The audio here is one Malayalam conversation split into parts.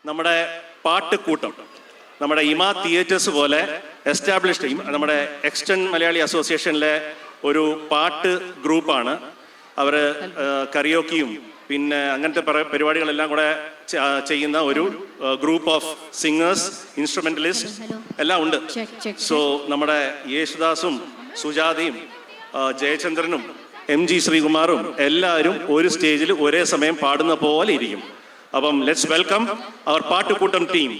നമ്മുടെ പാട്ടുകൂട്ടം, നമ്മുടെ ഇമ തിയേറ്റേഴ്സ് പോലെ എസ്റ്റാബ്ലിഷ്ഡ് നമ്മുടെ എക്സ്റ്റേൺ മലയാളി അസോസിയേഷനിലെ ഒരു പാട്ട് ഗ്രൂപ്പാണ്. അവർ കറിയോക്കിയും പിന്നെ അങ്ങനത്തെ പരിപാടികളെല്ലാം കൂടെ ചെയ്യുന്ന ഒരു ഗ്രൂപ്പ് ഓഫ് സിംഗേഴ്സ്, ഇൻസ്ട്രുമെന്റലിസ്റ്റ് എല്ലാം ഉണ്ട്. സോ നമ്മുടെ യേശുദാസും സുജാതയും ജയചന്ദ്രനും MG ശ്രീകുമാറും എല്ലാവരും ഒരു സ്റ്റേജിൽ ഒരേ സമയം പാടുന്ന പോലെ ഇരിക്കും. അപ്പം let's welcome our Pattukoottam team.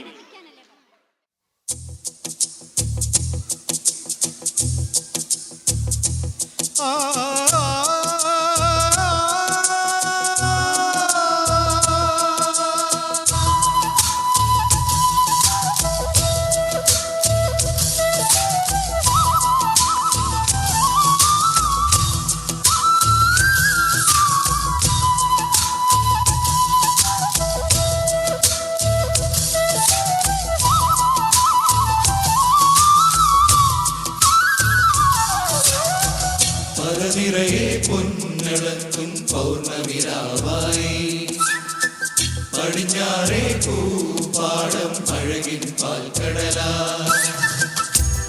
നിറയെ പൊന്നളക്കും പൗർണമിരാവായി പടിഞ്ഞാറേ പൂപ്പാടം അഴകിൻ പാൽക്കടലാ.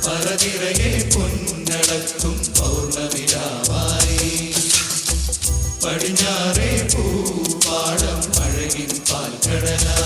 പറനിറയെ പൊന്നളക്കും പൗർണമിരാവായി പടിഞ്ഞാറേ പൂപ്പാടം അഴകിൻ പാൽക്കടലാ.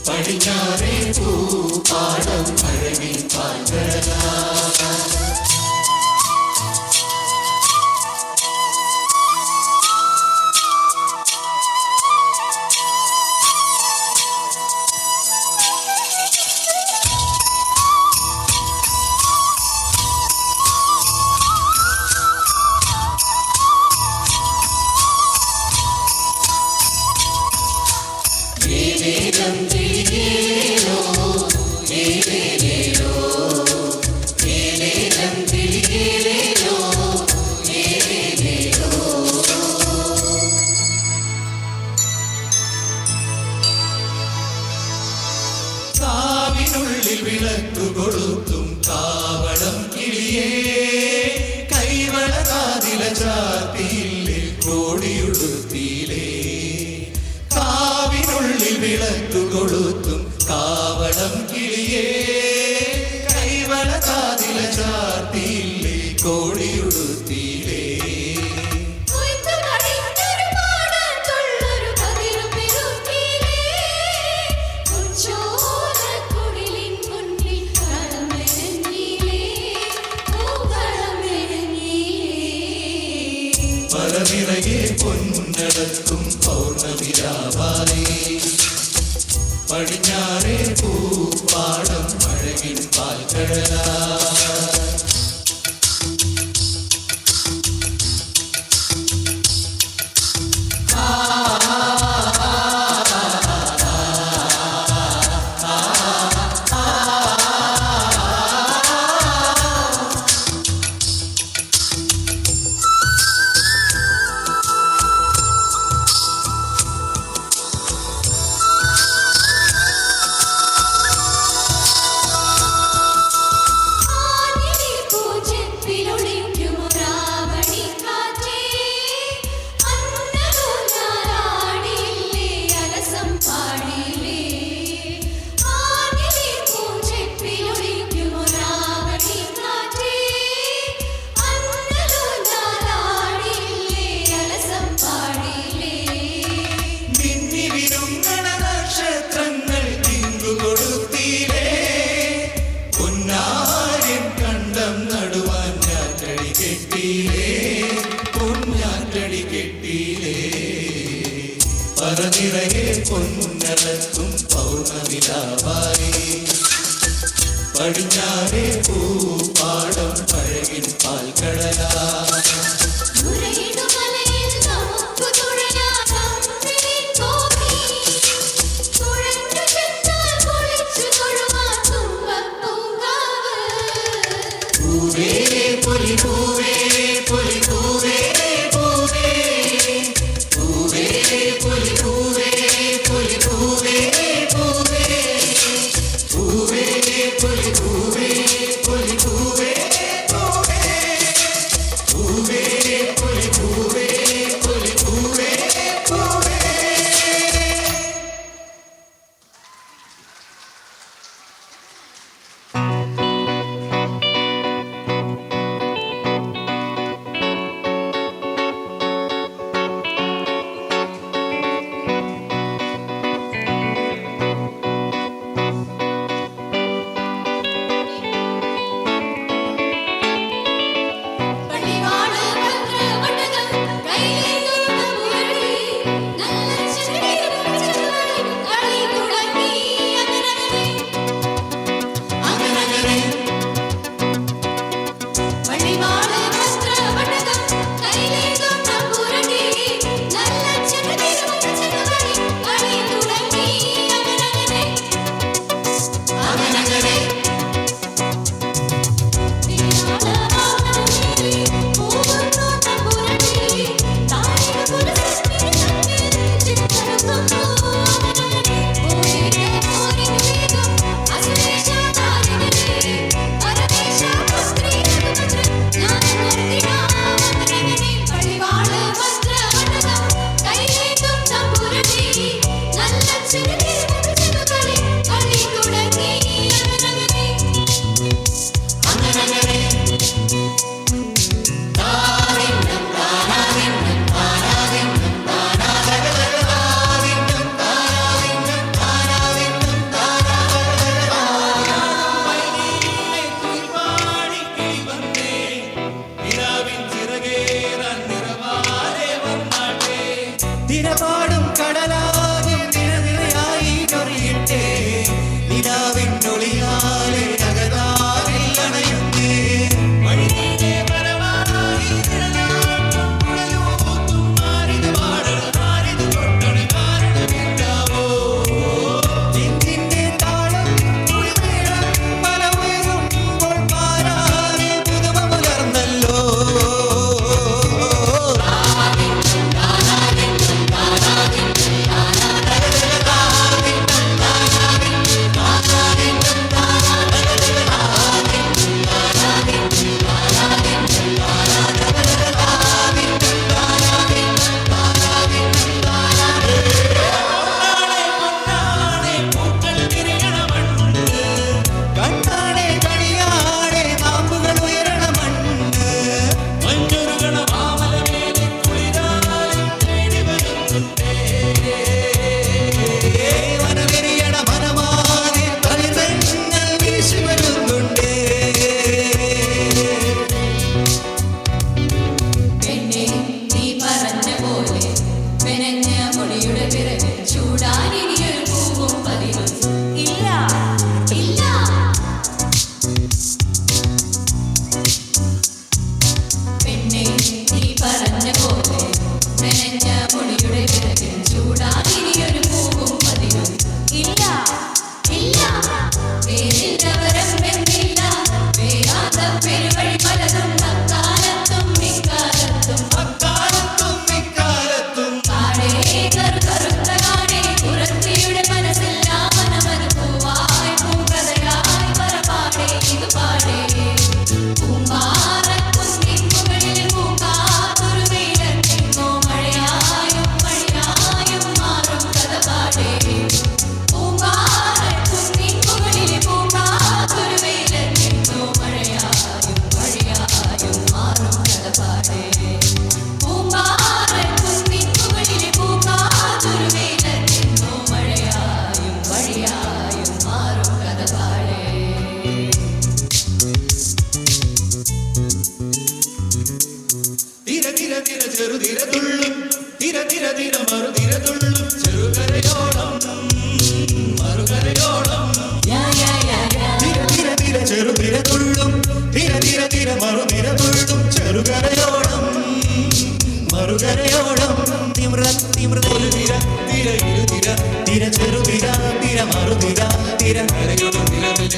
പടിഞ്ഞാറേ പൂപ്പാടം അഴകിൻ പാൽക്കടലാ. കാവിനുള്ളിൽ വിളക്കു കൊളുത്തും കാവളം കിളിയേ, കൈവളകാതില ചാത്തിയില്ലേ കോടിയുടുത്തിയിലേ. കാവിനുള്ളിൽ വിളക്കു കൊളുത്തും കാവളം കിളിയേ, കൈവളകാതില ചാത്തിയില്ലേ കോടിയുടുത്തിയിലേ. പറനിറയെ പൊന്നടക്കും പൗർണമിരാവായി പടിഞ്ഞാറേ പൂപ്പാടം അഴകിൻ പാൽക്കടലാ. പറനിറയെ പൊന്നലക്കും പൗർണമിരാവായി പടിഞ്ഞാറേ പൂപ്പാടം അഴകിൻ പാൽക്കടലാ. ൂരയിടുമലയിൽ നമുക്ക് തുഴയാം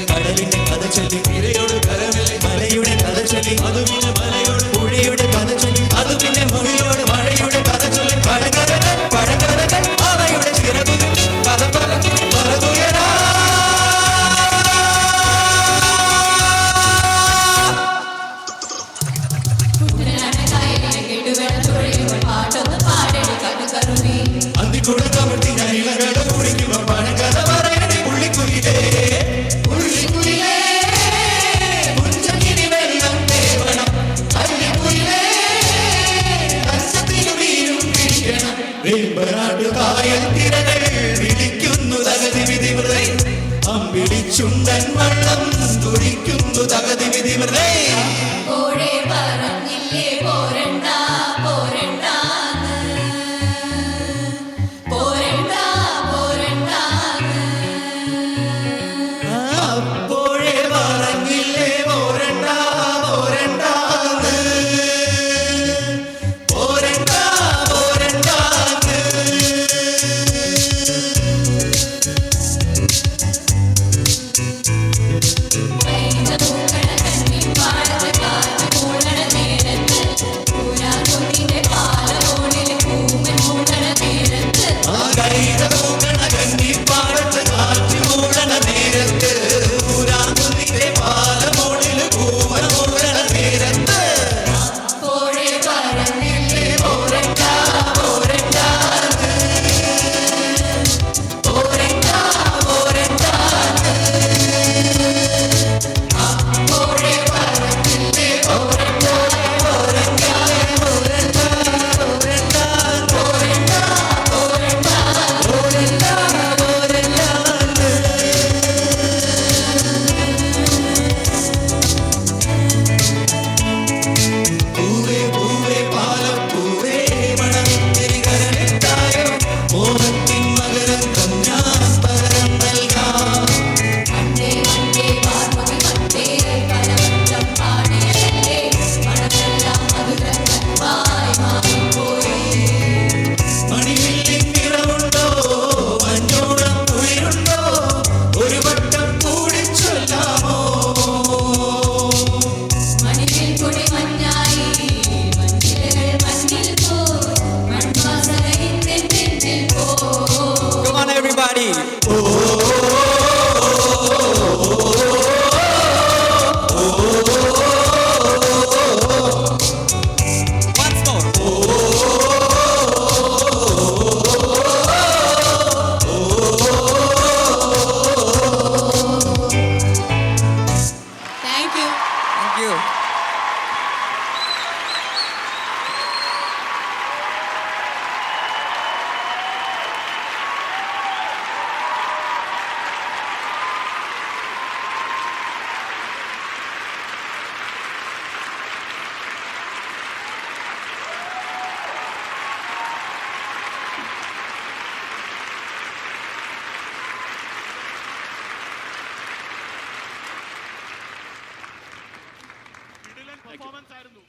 കടലിന്റെ കഥ ചൊല്ലി മലയുടെ കഥ ചൊല്ലി അത് പിന്നെ മലയോട് പുഴയുടെ കഥ ചൊല്ലി അത് പിന്നെ മൊഴിയോട് മഴയുടെ കഥ ചൊല്ലി പഴകഥകൾ അവയുടെ ചിറകുകൾ കഥ പറതുയരാ അന്തിക്കൂടെ കവർത്തി ഇലകളെ കുടിക്കുക പഴകഥ പറയണേ പുള്ളിക്കുയിലേ കായൽ തിരകൾ വിളിക്കുന്നു തകതി വിധി വൃതേ അമ്പിളിച്ചുണ്ടൻ വള്ളം തുടിക്കുന്നു തകതി വിധി വൃതേ പെർഫോമൻസ് ആയിരുന്നു.